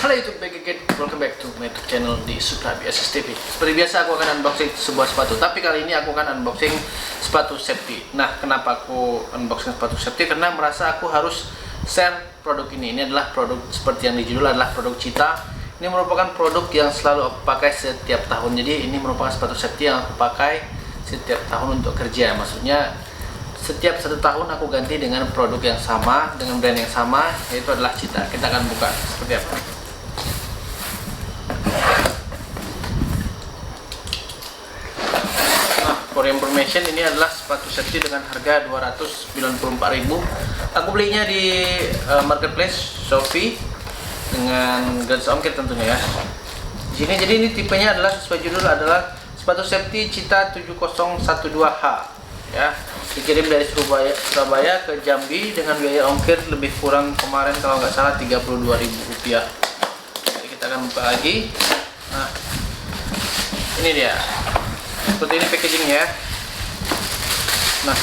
Halo YouTube, welcome back to my YouTube channel di Suprabi SSTV. Seperti biasa aku akan unboxing sebuah sepatu, tapi kali ini aku akan unboxing sepatu safety. Nah, kenapa aku unboxing sepatu safety? Karena merasa aku harus share produk ini. Ini adalah produk seperti yang di judul, adalah produk Cheetah. Ini merupakan produk yang selalu aku pakai setiap tahun. Jadi ini merupakan sepatu safety yang aku pakai setiap tahun untuk kerja. Maksudnya setiap 1 tahun aku ganti dengan produk yang sama, dengan brand yang sama, yaitu adalah Cheetah. Kita akan buka seperti apa. For information, ini adalah sepatu safety dengan harga 294.000. Aku belinya di marketplace Shopee dengan gratis ongkir tentunya ya. Di sini jadi ini tipenya adalah sesuai judul adalah sepatu safety Cheetah 7012H ya. Dikirim dari Surabaya ke Jambi dengan biaya ongkir lebih kurang kemarin kalau nggak salah Rp32.000. Jadi kita akan buka lagi. Nah, ini dia. Seperti ini packagingnya. Nah,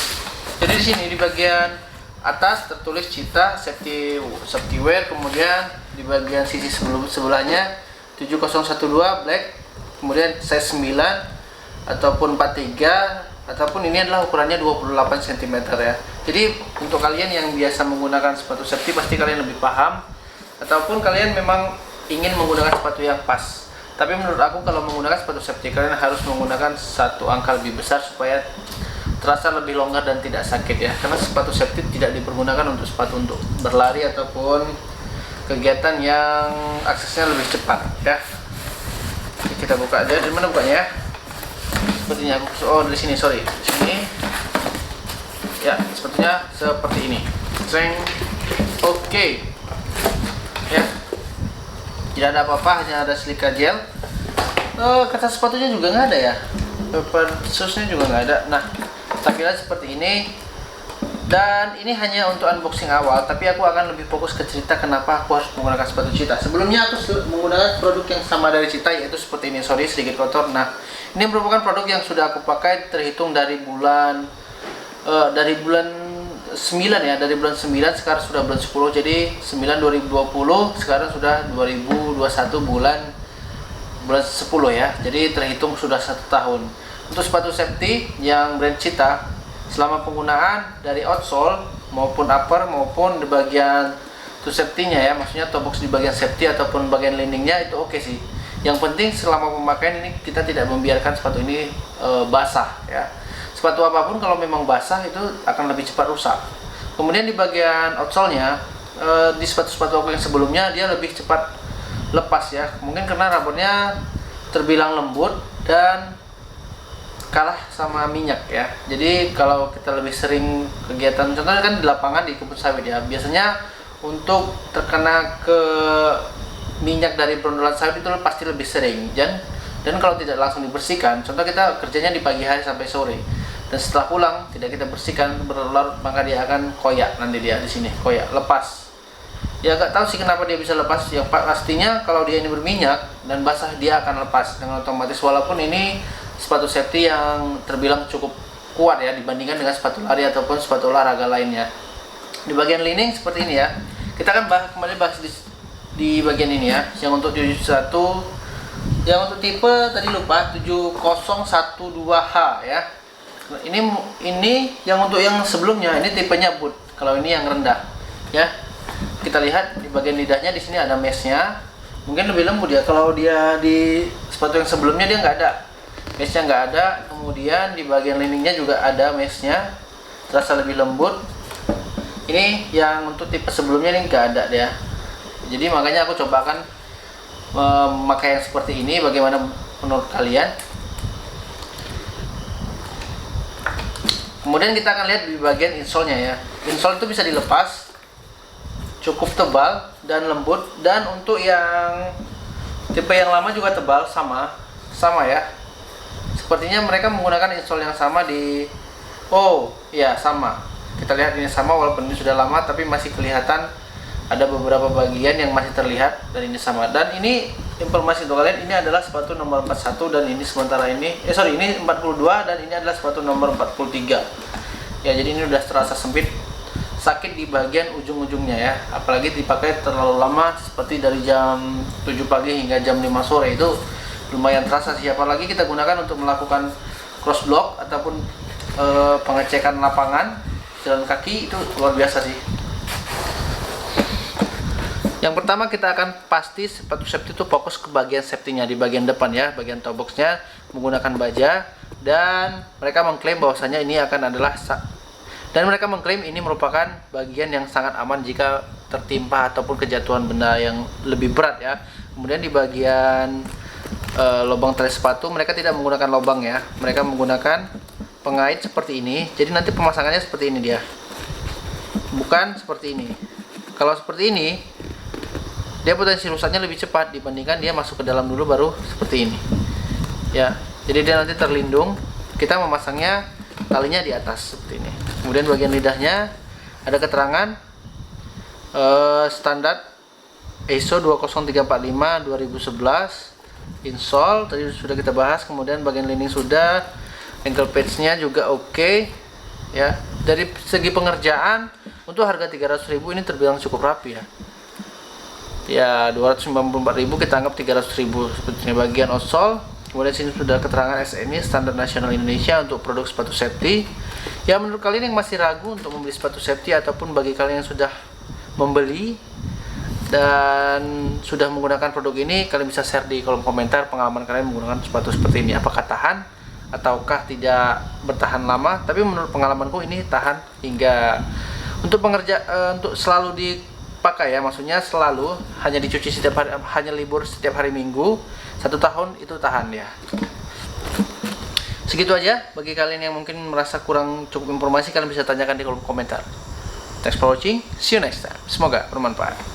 jadi di sini di bagian atas tertulis Cheetah safety wear, kemudian di bagian sisi sebelahnya 7012 black, kemudian size 9 ataupun 43, ataupun ini adalah ukurannya 28 cm ya. Jadi untuk kalian yang biasa menggunakan sepatu safety pasti kalian lebih paham, ataupun kalian memang ingin menggunakan sepatu yang pas. Tapi menurut aku kalau menggunakan sepatu safety kalian harus menggunakan satu angka lebih besar supaya terasa lebih longgar dan tidak sakit ya. Karena sepatu safety tidak dipergunakan untuk sepatu untuk berlari ataupun kegiatan yang aksesnya lebih cepat ya. Jadi kita buka aja. Di mana bukanya ya? Sepertinya aku dari sini, sorry. Di sini. Ya, sepertinya seperti ini. Oke. Ya. Tidak ada apa-apa, hanya ada silika gel. Kertas sepatunya juga nggak ada ya, paper shoesnya juga nggak ada. Nah, tampilan seperti ini, dan ini hanya untuk unboxing awal, tapi aku akan lebih fokus ke cerita kenapa aku harus menggunakan sepatu Cheetah. Sebelumnya aku menggunakan produk yang sama dari Cheetah, yaitu seperti ini. Sorry sedikit kotor. Nah, ini merupakan produk yang sudah aku pakai terhitung dari bulan 9 ya, dari bulan 9 sekarang sudah bulan 10, jadi 9 2020 sekarang sudah 2021 bulan 10 ya, jadi terhitung sudah 1 tahun. Untuk sepatu safety yang brand Cheetah, selama penggunaan dari outsole maupun upper maupun di bagian to safety-nya ya, maksudnya toe box di bagian safety ataupun bagian lining-nya itu oke sih. Yang penting selama pemakaian ini kita tidak membiarkan sepatu ini basah ya. Sepatu apapun kalau memang basah itu akan lebih cepat rusak. Kemudian di bagian outsole-nya, di sepatu-sepatu aku yang sebelumnya dia lebih cepat lepas ya. Mungkin karena rubbernya terbilang lembut dan kalah sama minyak ya. Jadi kalau kita lebih sering kegiatan, contohnya kan di lapangan di kebun sawit ya, biasanya untuk terkena ke minyak dari brondolan sawit itu pasti lebih sering. Dan kalau tidak langsung dibersihkan, contoh kita kerjanya di pagi hari sampai sore, dan setelah pulang tidak kita bersihkan berlarut, maka dia akan koyak. Nanti dia di sini koyak, lepas ya. Gak tahu sih kenapa dia bisa lepas. Yang pastinya kalau dia ini berminyak dan basah dia akan lepas dengan otomatis, walaupun ini sepatu safety yang terbilang cukup kuat ya dibandingkan dengan sepatu lari ataupun sepatu olahraga lainnya. Di bagian lining seperti ini ya. Kita akan kembali bahas di bagian ini ya, yang untuk 71, yang untuk tipe tadi lupa 7012H ya. Ini yang untuk yang sebelumnya, ini tipenya boot. Kalau ini yang rendah ya. Kita lihat di bagian lidahnya, di sini ada meshnya, mungkin lebih lembut ya. Kalau dia di sepatu yang sebelumnya dia nggak ada meshnya, nggak ada. Kemudian di bagian liningnya juga ada meshnya, terasa lebih lembut. Ini yang untuk tipe sebelumnya ini nggak ada ya. Jadi makanya aku cobakan memakai yang seperti ini. Bagaimana menurut kalian? Kemudian kita akan lihat di bagian insole-nya ya. Insole itu bisa dilepas, cukup tebal dan lembut. Dan untuk yang tipe yang lama juga tebal, sama ya. Sepertinya mereka menggunakan insole yang sama di sama. Kita lihat ini sama, walaupun ini sudah lama tapi masih kelihatan ada beberapa bagian yang masih terlihat, dan ini sama. Dan ini informasi untuk kalian, ini adalah sepatu nomor 41, dan ini sementara ini ini 42, dan ini adalah sepatu nomor 43 ya. Jadi ini udah terasa sempit sakit di bagian ujung-ujungnya ya, apalagi dipakai terlalu lama seperti dari jam 7 pagi hingga jam 5 sore itu lumayan terasa sih, apalagi kita gunakan untuk melakukan cross block ataupun pengecekan lapangan jalan kaki, itu luar biasa sih. Yang pertama kita akan pasti sepatu safety itu fokus ke bagian safety-nya di bagian depan ya, bagian toe box-nya menggunakan baja, dan mereka mengklaim bahwasanya ini akan adalah mereka mengklaim ini merupakan bagian yang sangat aman jika tertimpa ataupun kejatuhan benda yang lebih berat ya. Kemudian di bagian lubang tali sepatu mereka tidak menggunakan lubang ya, mereka menggunakan pengait seperti ini. Jadi nanti pemasangannya seperti ini dia, bukan seperti ini. Kalau seperti ini dia potensi rusaknya lebih cepat dibandingkan dia masuk ke dalam dulu baru seperti ini ya. Jadi dia nanti terlindung, kita memasangnya talinya di atas seperti ini. Kemudian bagian lidahnya ada keterangan standar ISO 20345 2011, insole tadi sudah kita bahas. Kemudian bagian lining sudah, ankle pads-nya juga oke ya. Dari segi pengerjaan untuk harga 300.000 ini terbilang cukup rapi ya, 294.000 kita anggap 300.000 seperti ini. Bagian outsole, kemudian sini sudah keterangan SNI Standar Nasional Indonesia untuk produk sepatu safety ya. Menurut kalian yang masih ragu untuk membeli sepatu safety, ataupun bagi kalian yang sudah membeli dan sudah menggunakan produk ini, kalian bisa share di kolom komentar pengalaman kalian menggunakan sepatu seperti ini, apakah tahan ataukah tidak bertahan lama. Tapi menurut pengalamanku ini tahan hingga untuk untuk selalu dipakai ya, maksudnya selalu hanya dicuci setiap hari, hanya libur setiap hari Minggu, 1 tahun itu tahan ya. Segitu aja. Bagi kalian yang mungkin merasa kurang cukup informasi, kalian bisa tanyakan di kolom komentar. Thanks for watching, see you next time, semoga bermanfaat.